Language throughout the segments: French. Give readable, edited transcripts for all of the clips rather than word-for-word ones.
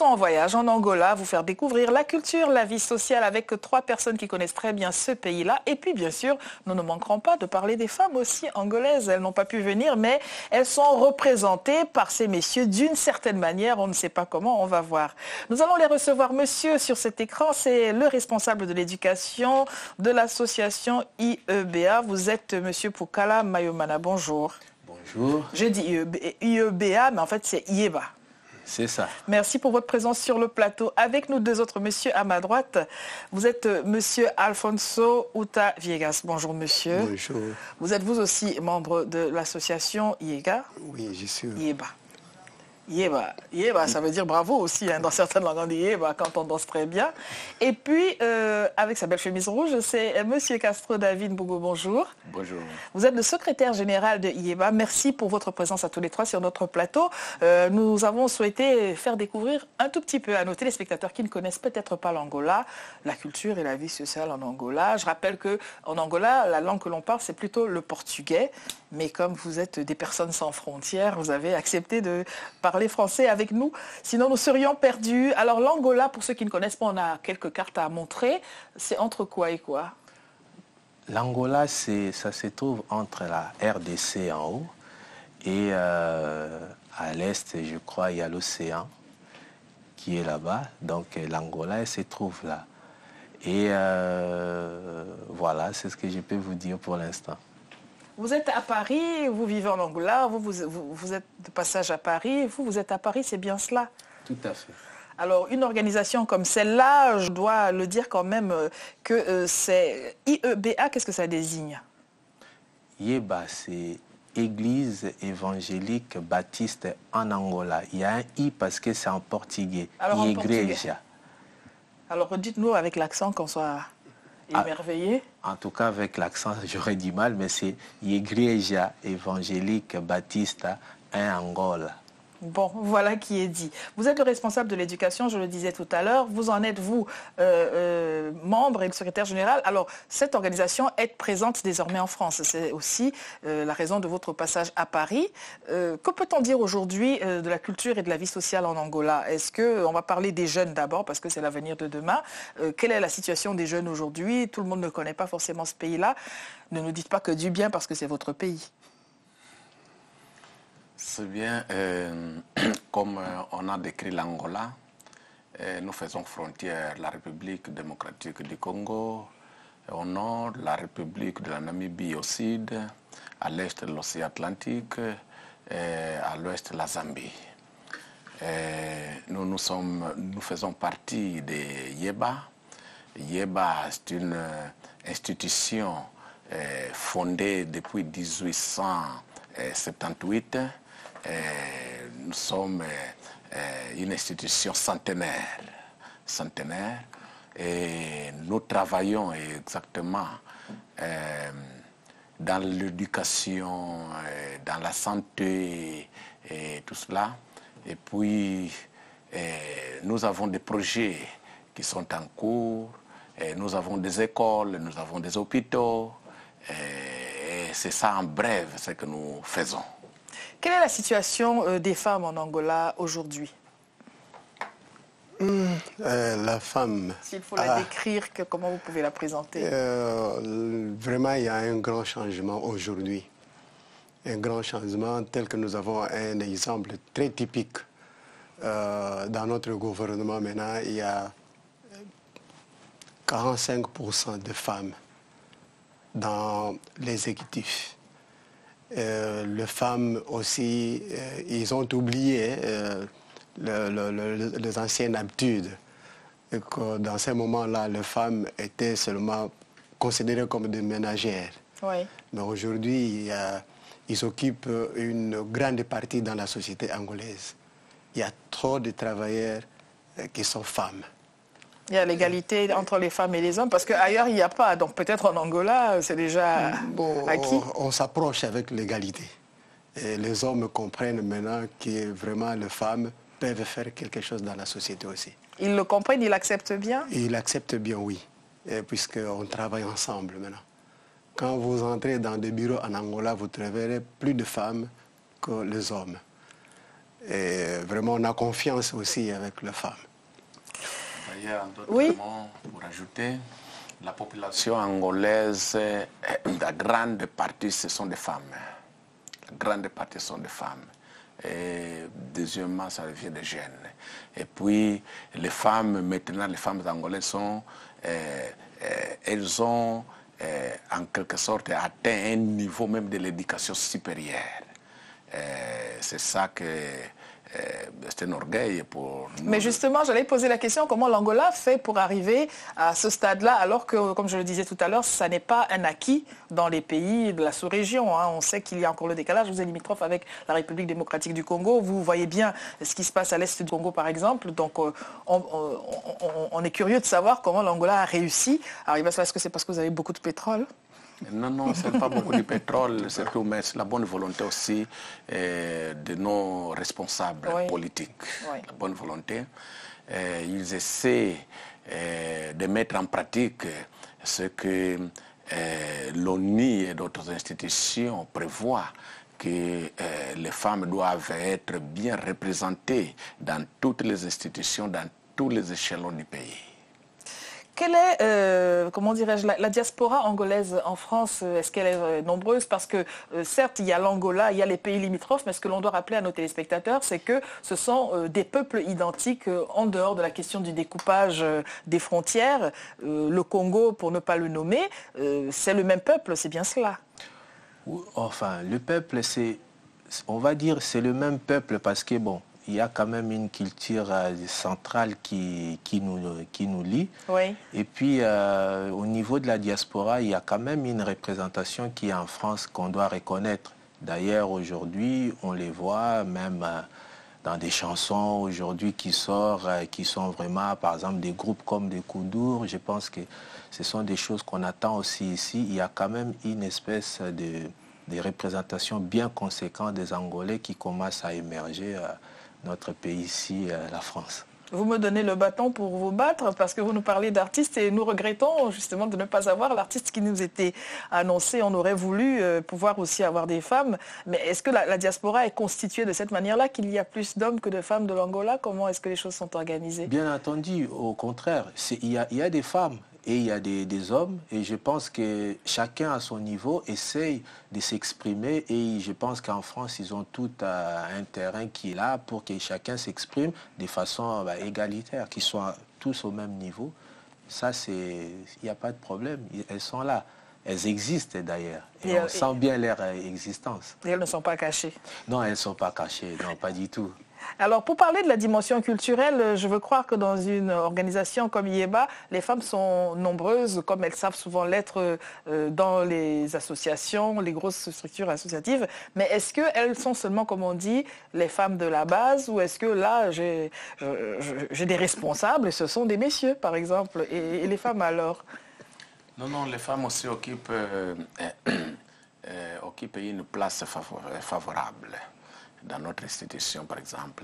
partons en voyage en Angola, vous faire découvrir la culture, la vie sociale avec 3 personnes qui connaissent très bien ce pays-là. Et puis, bien sûr, nous ne manquerons pas de parler des femmes aussi angolaises. Elles n'ont pas pu venir, mais elles sont représentées par ces messieurs d'une certaine manière. On ne sait pas comment, on va voir. Nous allons les recevoir, monsieur, sur cet écran. C'est le responsable de l'éducation de l'association IEBA. Vous êtes monsieur Pukala Mayomana. Bonjour. Bonjour. Je dis IEBA, mais en fait, c'est IEBA. C'est ça. Merci pour votre présence sur le plateau. Avec nous 2 autres messieurs à ma droite. Vous êtes monsieur Alfonso Uta Viegas. Bonjour monsieur. Bonjour. Vous êtes vous aussi membre de l'association IEGA? Oui, je suis. IEBA. Yeba. Yeba, ça veut dire bravo aussi, hein, dans certaines langues on dit Yeba quand on danse très bien. Et puis, avec sa belle chemise rouge, c'est monsieur Castro David Bougou, bonjour. Bonjour. Vous êtes le secrétaire général de IEBA. Merci pour votre présence à tous les 3 sur notre plateau. Nous avons souhaité faire découvrir un tout petit peu à nos téléspectateurs qui ne connaissent peut-être pas l'Angola, la culture et la vie sociale en Angola. Je rappelle qu'en Angola, la langue que l'on parle, c'est plutôt le portugais. Mais comme vous êtes des personnes sans frontières, vous avez accepté de parler français avec nous. Sinon, nous serions perdus. Alors, l'Angola, pour ceux qui ne connaissent pas, on a quelques cartes à montrer. C'est entre quoi et quoi? L'Angola, ça se trouve entre la RDC en haut et à l'est, je crois, il y a l'océan qui est là-bas. Donc, l'Angola, elle se trouve là. Et voilà, c'est ce que je peux vous dire pour l'instant. Vous êtes à Paris, vous vivez en Angola, vous êtes de passage à Paris, vous êtes à Paris, c'est bien cela? Tout à fait. Alors, une organisation comme celle-là, je dois le dire quand même que c'est IEBA, qu'est-ce que ça désigne? IEBA, c'est Église évangélique baptiste en Angola. Il y a un I parce que c'est en portugais. Alors, en portugais. Igreja. Alors, dites-nous avec l'accent qu'on soit émerveillé. En tout cas, avec l'accent, j'aurais du mal, mais c'est Igreja évangélique baptiste en Angola. Bon, voilà qui est dit. Vous êtes le responsable de l'éducation, je le disais tout à l'heure. Vous en êtes, vous, membre et le secrétaire général. Alors, cette organisation est présente désormais en France. C'est aussi la raison de votre passage à Paris. Que peut-on dire aujourd'hui de la culture et de la vie sociale en Angola? Est-ce qu'on va parler des jeunes d'abord, parce que c'est l'avenir de demain. Quelle est la situation des jeunes aujourd'hui? Tout le monde ne connaît pas forcément ce pays-là. Ne nous dites pas que du bien, parce que c'est votre pays. C'est bien, comme on a décrit l'Angola, nous faisons frontière la République démocratique du Congo au nord, la République de la Namibie au sud, à l'est de l'océan Atlantique, et à l'ouest de la Zambie. Nous faisons partie de IEBA. IEBA, c'est une institution fondée depuis 1878. Nous sommes une institution centenaire et nous travaillons exactement dans l'éducation, dans la santé et tout cela. Et puis nous avons des projets qui sont en cours, nous avons des écoles, nous avons des hôpitaux, et c'est ça en bref ce que nous faisons. Quelle est la situation des femmes en Angola aujourd'hui? La femme... S'il faut la décrire, comment vous pouvez la présenter? Vraiment, il y a un grand changement aujourd'hui. Un grand changement tel que nous avons un exemple très typique. Dans notre gouvernement maintenant, il y a 45% de femmes dans l'exécutif. Les femmes aussi, ils ont oublié les anciennes habitudes. Et que dans ces moments-là, les femmes étaient seulement considérées comme des ménagères. Oui. Mais aujourd'hui, ils occupent une grande partie dans la société angolaise. Il y a trop de travailleurs qui sont femmes. Il y a l'égalité entre les femmes et les hommes, parce qu'ailleurs, il n'y a pas. Donc peut-être en Angola, c'est déjà acquis. On s'approche avec l'égalité. Et les hommes comprennent maintenant que vraiment les femmes peuvent faire quelque chose dans la société aussi. Ils le comprennent, ils l'acceptent bien? Ils l'acceptent bien, oui, puisqu'on travaille ensemble maintenant. Quand vous entrez dans des bureaux en Angola, vous trouverez plus de femmes que les hommes. Et vraiment, on a confiance aussi avec les femmes. D'ailleurs, en d'autres mots, pour ajouter, la population angolaise, la grande partie, ce sont des femmes. La grande partie sont des femmes. Et deuxièmement, ça revient des jeunes. Et puis, les femmes, maintenant, les femmes angolaises sont, elles ont en quelque sorte atteint un niveau même de l'éducation supérieure. C'est ça que c'est un orgueil pour nous. Mais justement, j'allais poser la question, comment l'Angola fait pour arriver à ce stade-là, alors que, comme je le disais tout à l'heure, ça n'est pas un acquis dans les pays de la sous-région. Hein. On sait qu'il y a encore le décalage. Vous êtes limitrophe avec la République démocratique du Congo. Vous voyez bien ce qui se passe à l'est du Congo, par exemple. Donc, on est curieux de savoir comment l'Angola a réussi à arriver à cela. Est-ce que c'est parce que vous avez beaucoup de pétrole ? Non, non, ce n'est pas beaucoup de pétrole, surtout, mais c'est la bonne volonté aussi de nos responsables politiques. Oui. La bonne volonté. Ils essaient de mettre en pratique ce que l'ONU et d'autres institutions prévoient, que les femmes doivent être bien représentées dans toutes les institutions, dans tous les échelons du pays. Quelle est, comment dirais-je, la diaspora angolaise en France? Est-ce qu'elle est nombreuse? Parce que, certes, il y a l'Angola, il y a les pays limitrophes, mais ce que l'on doit rappeler à nos téléspectateurs, c'est que ce sont des peuples identiques en dehors de la question du découpage des frontières. Le Congo, pour ne pas le nommer, c'est le même peuple, c'est bien cela? Enfin, le peuple, c'est, on va dire, c'est le même peuple parce que, bon, il y a quand même une culture centrale qui nous lie. Oui. Et puis, au niveau de la diaspora, il y a quand même une représentation qui est en France qu'on doit reconnaître. D'ailleurs, aujourd'hui, on les voit même dans des chansons aujourd'hui qui sortent, qui sont vraiment, par exemple, des groupes comme des Koudour. Je pense que ce sont des choses qu'on attend aussi ici. Il y a quand même une espèce de représentation bien conséquente des Angolais qui commencent à émerger notre pays ici, la France. Vous me donnez le bâton pour vous battre parce que vous nous parlez d'artistes et nous regrettons justement de ne pas avoir l'artiste qui nous était annoncé. On aurait voulu pouvoir aussi avoir des femmes. Mais est-ce que la diaspora est constituée de cette manière-là, qu'il y a plus d'hommes que de femmes de l'Angola? Comment est-ce que les choses sont organisées? Bien entendu, au contraire. Il y a des femmes et il y a des hommes. Et je pense que chacun à son niveau essaye de s'exprimer. Et je pense qu'en France, ils ont tout un terrain qui est là pour que chacun s'exprime de façon égalitaire, qu'ils soient tous au même niveau. Ça, il n'y a pas de problème. Elles sont là. Elles existent d'ailleurs. Et on sent bien leur existence. Et elles ne sont pas cachées? Non, elles ne sont pas cachées. Non, pas du tout. Alors, pour parler de la dimension culturelle, je veux croire que dans une organisation comme IEBA, les femmes sont nombreuses, comme elles savent souvent l'être dans les associations, les grosses structures associatives. Mais est-ce qu'elles sont seulement, comme on dit, les femmes de la base, ou est-ce que là, j'ai des responsables, et ce sont des messieurs, par exemple, et les femmes alors? Non, non, les femmes aussi occupent une place favorable. Dans notre institution, par exemple,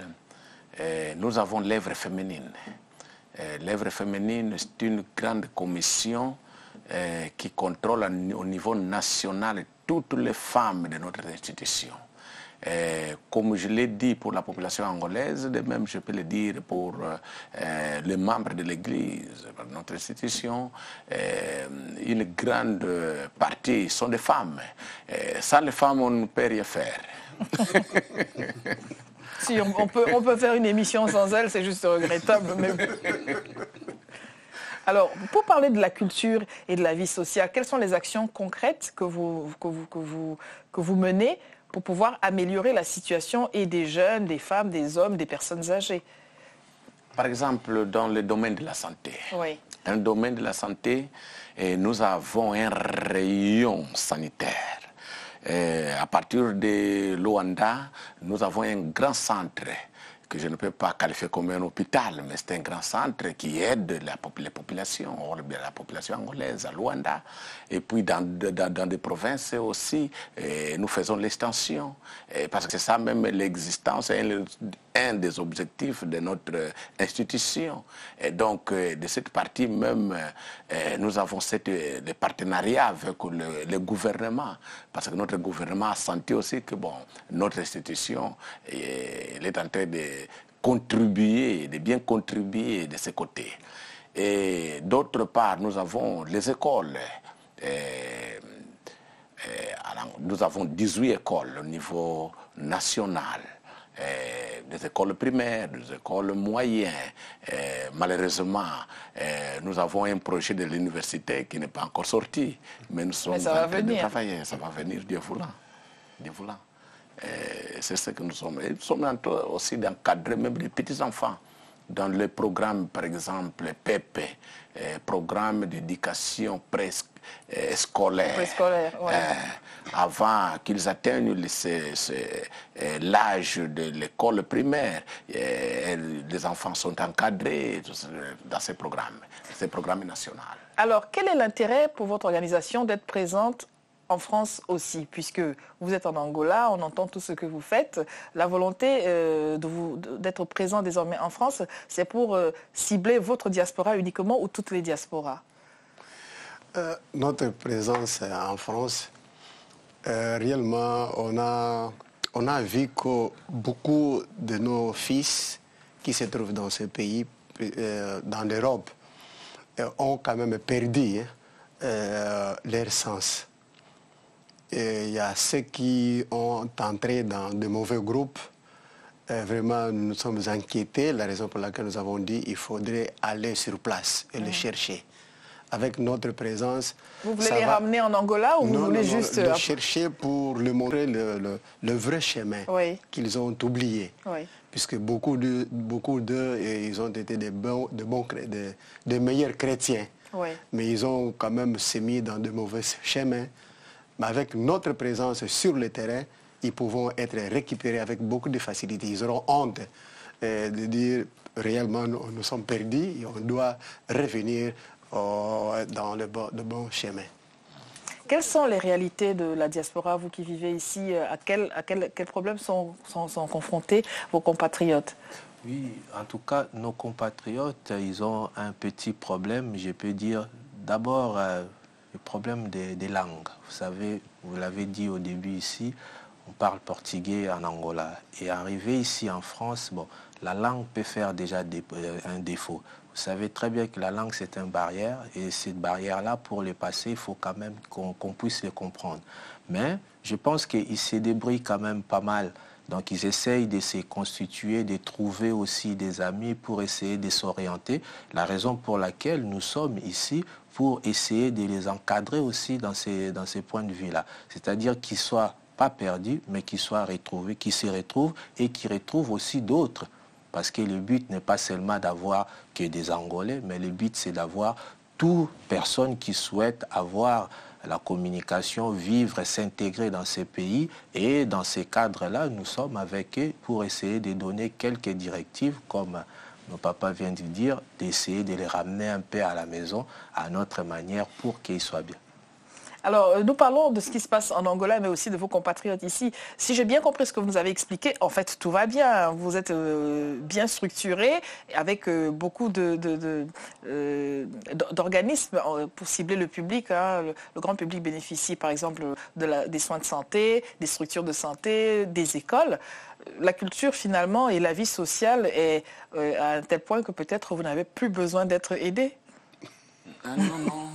nous avons l'œuvre féminine. L'œuvre féminine, c'est une grande commission qui contrôle au niveau national toutes les femmes de notre institution. Comme je l'ai dit pour la population angolaise, de même je peux le dire pour les membres de l'Église, de notre institution, une grande partie sont des femmes. Sans les femmes, on ne peut rien faire. Si, on peut faire une émission sans elles, c'est juste regrettable. Mais... Alors, pour parler de la culture et de la vie sociale, quelles sont les actions concrètes que vous menez pour pouvoir améliorer la situation et des jeunes, des femmes, des hommes, des personnes âgées? Par exemple, dans le domaine de la santé. Oui. Dans le domaine de la santé, nous avons un rayon sanitaire. À partir de Luanda, nous avons un grand centre que je ne peux pas qualifier comme un hôpital, mais c'est un grand centre qui aide les populations, la population angolaise à Luanda. Et puis dans des provinces aussi, nous faisons l'extension, parce que c'est ça même l'existence, un des objectifs de notre institution. Et donc, de cette partie même, nous avons le partenariat avec le gouvernement, parce que notre gouvernement a senti aussi que notre institution elle est en train de contribuer, de bien contribuer de ce côté. Et d'autre part, nous avons les écoles. Nous avons 18 écoles au niveau national. Des écoles primaires, des écoles moyennes. Malheureusement, nous avons un projet de l'université qui n'est pas encore sorti, mais nous sommes en train de travailler. Ça va venir, Dieu voulant. Dieu voulant. C'est ce que nous sommes. Et nous sommes en train aussi d'encadrer même les petits-enfants dans le programme, par exemple, PEP, programme d'éducation scolaire, ouais. Avant qu'ils atteignent l'âge de l'école primaire. Les enfants sont encadrés dans ces programmes nationaux. Alors, quel est l'intérêt pour votre organisation d'être présente en France aussi, puisque vous êtes en Angola, on entend tout ce que vous faites. La volonté d'être présent désormais en France, c'est pour cibler votre diaspora uniquement ou toutes les diasporas? Notre présence en France, réellement, on a vu que beaucoup de nos fils qui se trouvent dans ce pays, dans l'Europe, ont quand même perdu leur sens. Il y a ceux qui ont entré dans de mauvais groupes. Vraiment, nous sommes inquiétés. La raison pour laquelle nous avons dit qu'il faudrait aller sur place et les chercher. Avec notre présence... Vous voulez les ramener en Angola ou vous voulez juste... les chercher pour leur montrer le vrai chemin qu'ils ont oublié. Oui. Puisque beaucoup d'eux, ils ont été des meilleurs chrétiens. Oui. Mais ils ont quand même s'est mis dans de mauvais chemins. Mais avec notre présence sur le terrain, ils pourront être récupérés avec beaucoup de facilité. Ils auront honte de dire réellement nous sommes perdus et on doit revenir dans le bon chemin. Quelles sont les réalités de la diaspora, vous qui vivez ici? À quels problèmes sont confrontés vos compatriotes? Oui, en tout cas, nos compatriotes, ils ont un petit problème, je peux dire. D'abord, le problème des langues. Vous savez, vous l'avez dit au début ici, on parle portugais en Angola. Et arrivé ici en France, la langue peut faire déjà un défaut. Vous savez très bien que la langue, c'est une barrière. Et cette barrière-là, pour les passer, il faut quand même qu'on puisse les comprendre. Mais je pense qu'ils se débrouillent quand même pas mal. Donc ils essayent de se constituer, de trouver aussi des amis pour essayer de s'orienter. La raison pour laquelle nous sommes ici, pour essayer de les encadrer aussi dans ces points de vue-là. C'est-à-dire qu'ils ne soient pas perdus, mais qu'ils soient retrouvés, qu'ils se retrouvent et qu'ils retrouvent aussi d'autres. Parce que le but n'est pas seulement d'avoir que des Angolais, mais le but c'est d'avoir toute personne qui souhaite avoir la communication, vivre, s'intégrer dans ces pays. Et dans ces cadres-là, nous sommes avec eux pour essayer de donner quelques directives, comme nos papas viennent de dire, d'essayer de les ramener un peu à la maison, à notre manière, pour qu'ils soient bien. Alors, nous parlons de ce qui se passe en Angola, mais aussi de vos compatriotes ici. Si j'ai bien compris ce que vous nous avez expliqué, en fait, tout va bien. Vous êtes bien structuré, avec beaucoup d'organismes pour cibler le public. Le grand public bénéficie, par exemple, des soins de santé, des structures de santé, des écoles. La culture, finalement, et la vie sociale est à un tel point que peut-être vous n'avez plus besoin d'être aidé. Ah, non.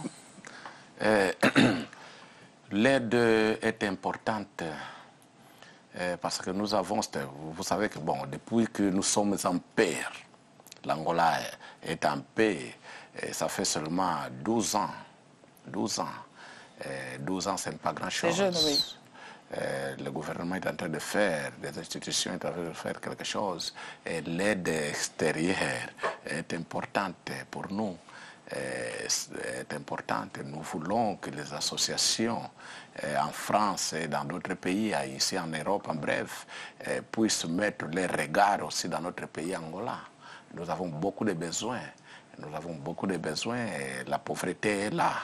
L'aide est importante parce que nous avons, vous savez que depuis que nous sommes en paix, l'Angola est en paix, ça fait seulement 12 ans. 12 ans, ce n'est pas grand-chose. C'est jeune, oui. Le gouvernement est en train de faire, les institutions sont en train de faire quelque chose. Et l'aide extérieure est importante pour nous. Est importante. Nous voulons que les associations en France et dans d'autres pays, ici en Europe en bref, puissent mettre les regards aussi dans notre pays Angola. Nous avons beaucoup de besoins. Nous avons beaucoup de besoins et la pauvreté est là.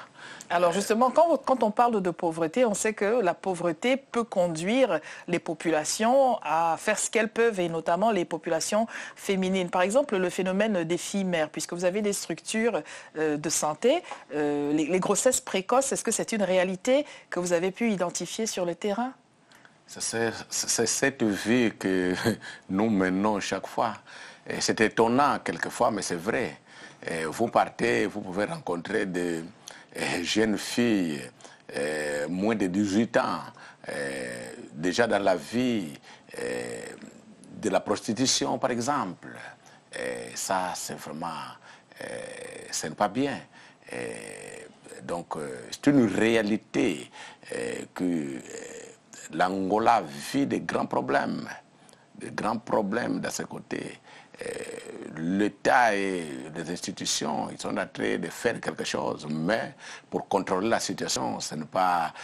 Alors justement, quand on parle de pauvreté, on sait que la pauvreté peut conduire les populations à faire ce qu'elles peuvent, et notamment les populations féminines. Par exemple, le phénomène des filles mères, puisque vous avez des structures de santé, les grossesses précoces, est-ce que c'est une réalité que vous avez pu identifier sur le terrain? C'est cette vie que nous menons chaque fois. C'est étonnant quelquefois, mais c'est vrai. Vous partez, vous pouvez rencontrer des jeunes filles, moins de 18 ans, déjà dans la vie de la prostitution, par exemple. Ça, c'est vraiment, ce n'est pas bien. Donc, c'est une réalité que l'Angola vit de grands problèmes de ce côté. L'État et les institutions, ils sont en train de faire quelque chose, mais pour contrôler la situation, ce n'est pas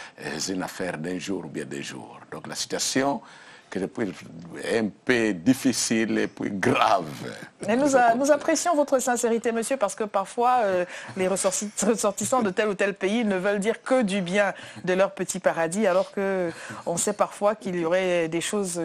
une affaire d'un jour ou bien des jours. Donc la situation est un peu difficile et puis grave. Et nous apprécions votre sincérité, monsieur, parce que parfois, les ressortissants de tel ou tel pays ne veulent dire que du bien de leur petit paradis, alors qu'on sait parfois qu'il y aurait des choses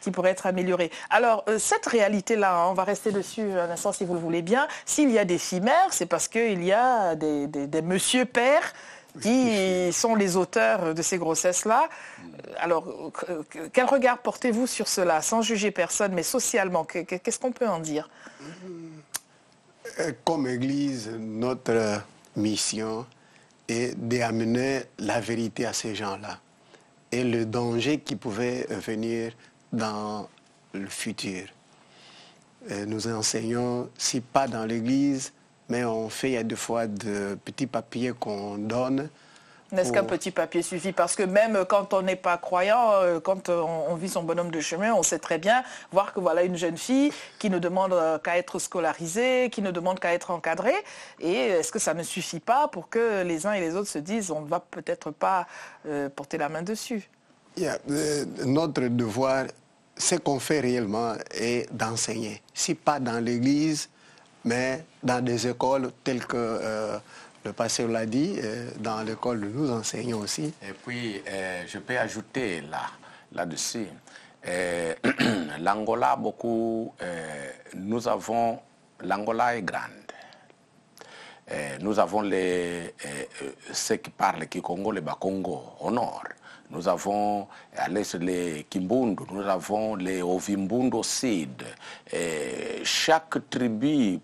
qui pourraient être améliorées. Alors, cette réalité-là, hein, on va rester dessus un instant si vous le voulez bien. S'il y a des filles mères, c'est parce qu'il y a des monsieur pères qui sont les auteurs de ces grossesses-là. Alors, quel regard portez-vous sur cela, sans juger personne, mais socialement, qu'est-ce qu'on peut en dire? Comme Église, notre mission est d'amener la vérité à ces gens-là et le danger qui pouvait venir dans le futur. Nous enseignons, si pas dans l'Église, mais on fait, il y a des fois de petits papiers qu'on donne. Est-ce qu'un petit papier suffit? Parce que même quand on n'est pas croyant, quand on vit son bonhomme de chemin, on sait très bien voir que voilà une jeune fille qui ne demande qu'à être scolarisée, qui ne demande qu'à être encadrée. Et est-ce que ça ne suffit pas pour que les uns et les autres se disent on ne va peut-être pas porter la main dessus? Notre devoir, ce qu'on fait réellement est d'enseigner. Si pas dans l'Église, mais dans des écoles telles que le pasteur l'a dit, dans l'école nous enseignons aussi. Et puis, je peux ajouter là-dessus, l'Angola, l'Angola est grande. Nous avons ceux qui parlent Kikongo, les Bakongo au nord. Nous avons à l'est les Kimbundu, nous avons les Ovimbundu au sud. Chaque tribu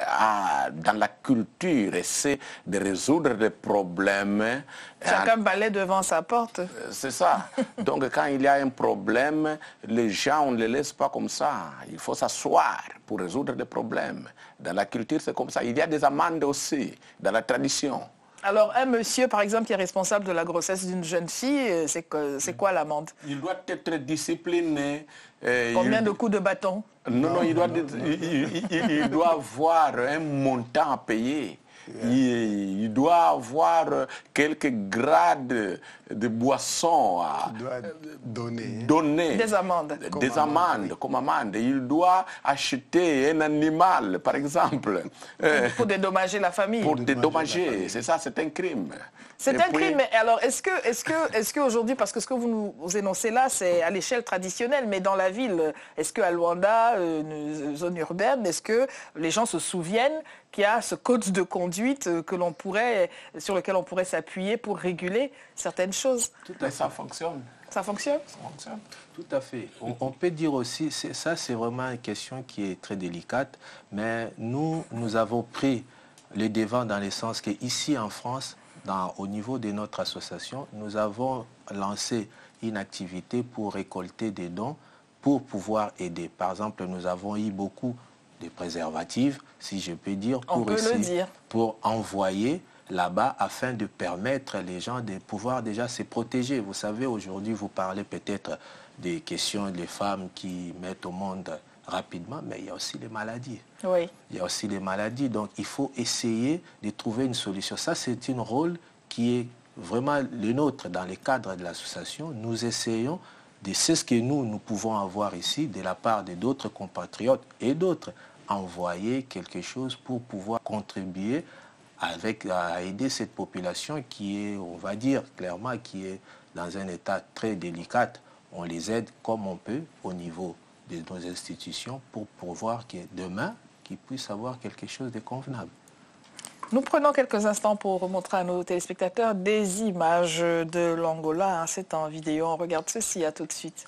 a dans la culture essaie de résoudre des problèmes. Chacun balaie devant sa porte. C'est ça. Donc quand il y a un problème, les gens, on ne les laisse pas comme ça. Il faut s'asseoir pour résoudre des problèmes. Dans la culture, c'est comme ça. Il y a des amendes aussi, dans la tradition. Alors, un monsieur, par exemple, qui est responsable de la grossesse d'une jeune fille, c'est quoi l'amende? Il doit être discipliné. Combien de coups de bâton? Non, il doit avoir un montant à payer. Il doit avoir quelques grades de boissons à donner. Des amendes. Comme amende. Il doit acheter un animal, par exemple. Pour dédommager la famille. Pour dédommager, c'est ça, c'est un crime. C'est un crime, mais alors est-ce qu'aujourd'hui, parce que ce que vous nous énoncez là, c'est à l'échelle traditionnelle, mais dans la ville, est-ce qu'à Luanda, une zone urbaine, est-ce que les gens se souviennent qu'il y a ce code de conduite sur lequel on pourrait s'appuyer pour réguler certaines choses? Ça fonctionne. Ça fonctionne? Ça fonctionne. Tout à fait. On peut dire aussi, ça c'est vraiment une question qui est très délicate, mais nous avons pris le devant dans le sens qu'ici en France, au niveau de notre association, nous avons lancé une activité pour récolter des dons pour pouvoir aider. Par exemple, nous avons eu beaucoup de préservatifs, si je peux dire, pour envoyer là-bas afin de permettre les gens de pouvoir déjà se protéger. Vous savez, aujourd'hui, vous parlez peut-être des questions des femmes qui mettent au monde rapidement, mais il y a aussi les maladies. Oui. Il y a aussi les maladies, donc il faut essayer de trouver une solution. Ça, c'est un rôle qui est vraiment le nôtre dans le cadre de l'association. Nous essayons de ce que nous pouvons avoir ici de la part de d'autres compatriotes et d'autres, envoyer quelque chose pour pouvoir contribuer à aider cette population qui est, on va dire clairement, qui est dans un état très délicat. On les aide comme on peut au niveau de nos institutions pour pouvoir que demain, qu'ils puissent avoir quelque chose de convenable. Nous prenons quelques instants pour montrer à nos téléspectateurs des images de l'Angola. C'est en vidéo, on regarde ceci, à tout de suite.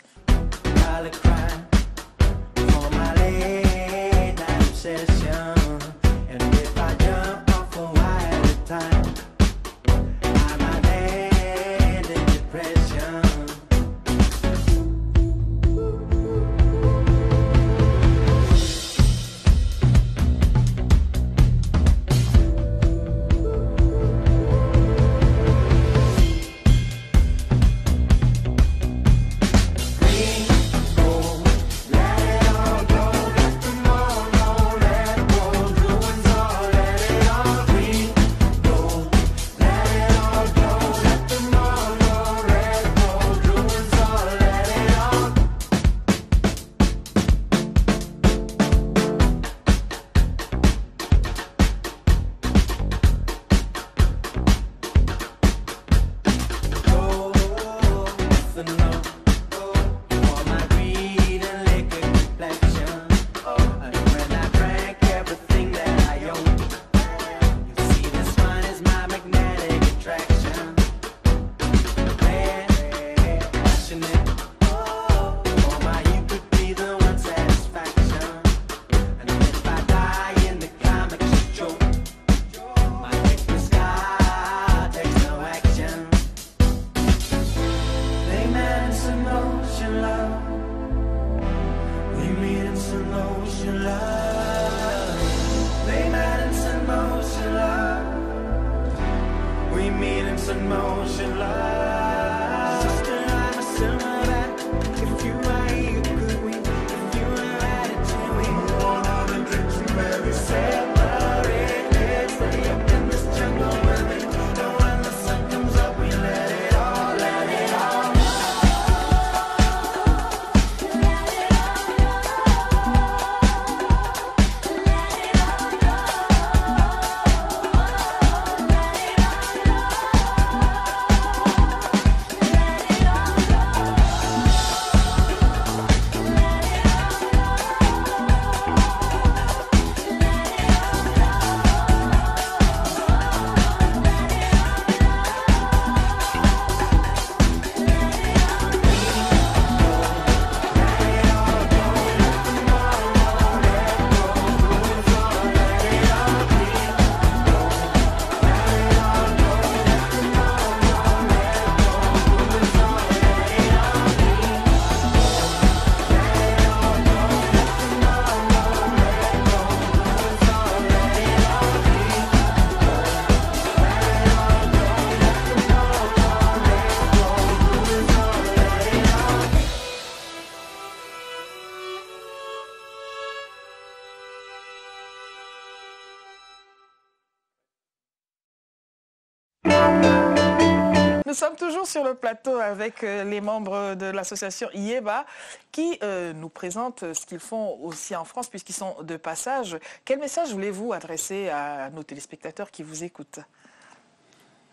Nous sommes toujours sur le plateau avec les membres de l'association IEBA qui nous présentent ce qu'ils font aussi en France puisqu'ils sont de passage. Quel message voulez-vous adresser à nos téléspectateurs qui vous écoutent?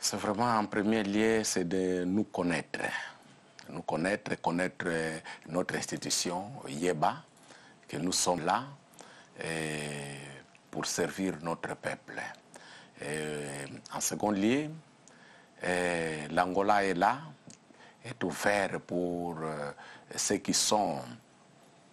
C'est vraiment en premier lieu, c'est de nous connaître. Nous connaître notre institution IEBA, que nous sommes là pour servir notre peuple. En second lieu, l'Angola est là, est ouvert pour ceux qui sont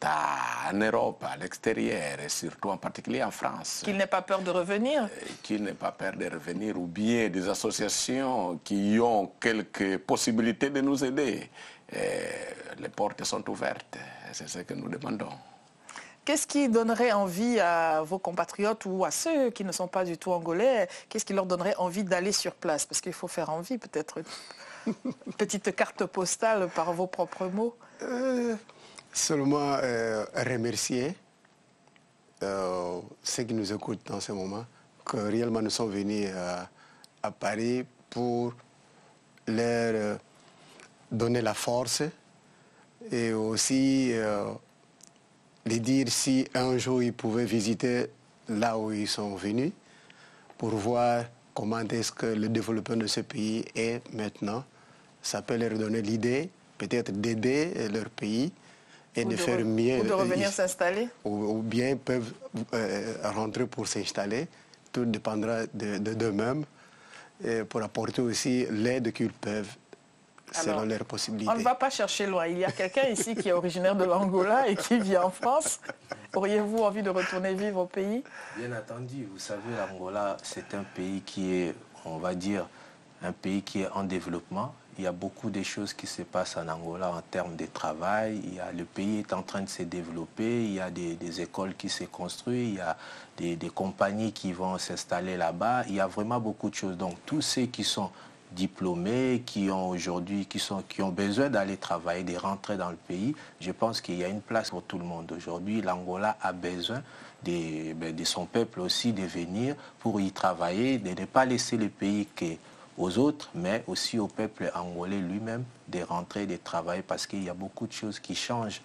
en Europe, à l'extérieur, et surtout en particulier en France. Qu'il n'ait pas peur de revenir. Qu'il n'ait pas peur de revenir, ou bien des associations qui ont quelques possibilités de nous aider. Les portes sont ouvertes, c'est ce que nous demandons. Qu'est-ce qui donnerait envie à vos compatriotes ou à ceux qui ne sont pas du tout angolais, qu'est-ce qui leur donnerait envie d'aller sur place? Parce qu'il faut faire envie, peut-être une petite carte postale par vos propres mots. Seulement remercier ceux qui nous écoutent dans ce moment, que réellement nous sommes venus à Paris pour leur donner la force et aussi les dire si un jour ils pouvaient visiter là où ils sont venus pour voir comment est-ce que le développement de ce pays est maintenant. Ça peut leur donner l'idée, peut-être d'aider leur pays et de faire mieux. Ou de revenir s'installer. Ou bien peuvent rentrer pour s'installer. Tout dépendra d'eux-mêmes pour apporter aussi l'aide qu'ils peuvent selon leurs possibilités. On ne va pas chercher loin. Il y a quelqu'un ici qui est originaire de l'Angola et qui vit en France. Auriez-vous envie de retourner vivre au pays? Bien entendu. Vous savez, l'Angola, c'est un pays qui est, on va dire, un pays qui est en développement. Il y a beaucoup de choses qui se passent en Angola en termes de travail. Le pays est en train de se développer. Il y a des écoles qui se construisent. Il y a des compagnies qui vont s'installer là-bas. Il y a vraiment beaucoup de choses. Donc, tous ceux qui sont diplômés, qui ont besoin d'aller travailler, de rentrer dans le pays, je pense qu'il y a une place pour tout le monde. Aujourd'hui, l'Angola a besoin de son peuple aussi de venir pour y travailler, de ne pas laisser le pays aux autres, mais aussi au peuple angolais lui-même de rentrer, de travailler, parce qu'il y a beaucoup de choses qui changent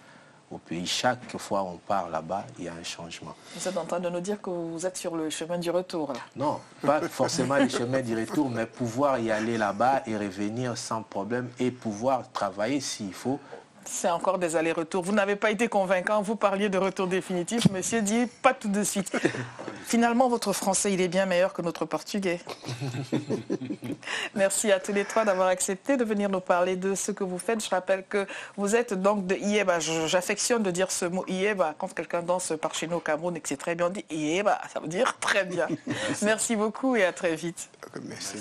au pays. Chaque fois on part là-bas, il y a un changement. Vous êtes en train de nous dire que vous êtes sur le chemin du retour, là? Non, pas forcément le chemin du retour, mais pouvoir y aller là-bas et revenir sans problème et pouvoir travailler s'il faut. C'est encore des allers-retours. Vous n'avez pas été convaincant. Vous parliez de retour définitif. Monsieur dit pas tout de suite. Finalement, votre français, il est bien meilleur que notre portugais. Merci à tous les trois d'avoir accepté de venir nous parler de ce que vous faites. Je rappelle que vous êtes donc de Iyeba. J'affectionne de dire ce mot Iyeba. Quand quelqu'un danse par chez nous au Cameroun et que c'est très bien, on dit Iyeba. Ça veut dire très bien. Merci beaucoup et à très vite. Merci.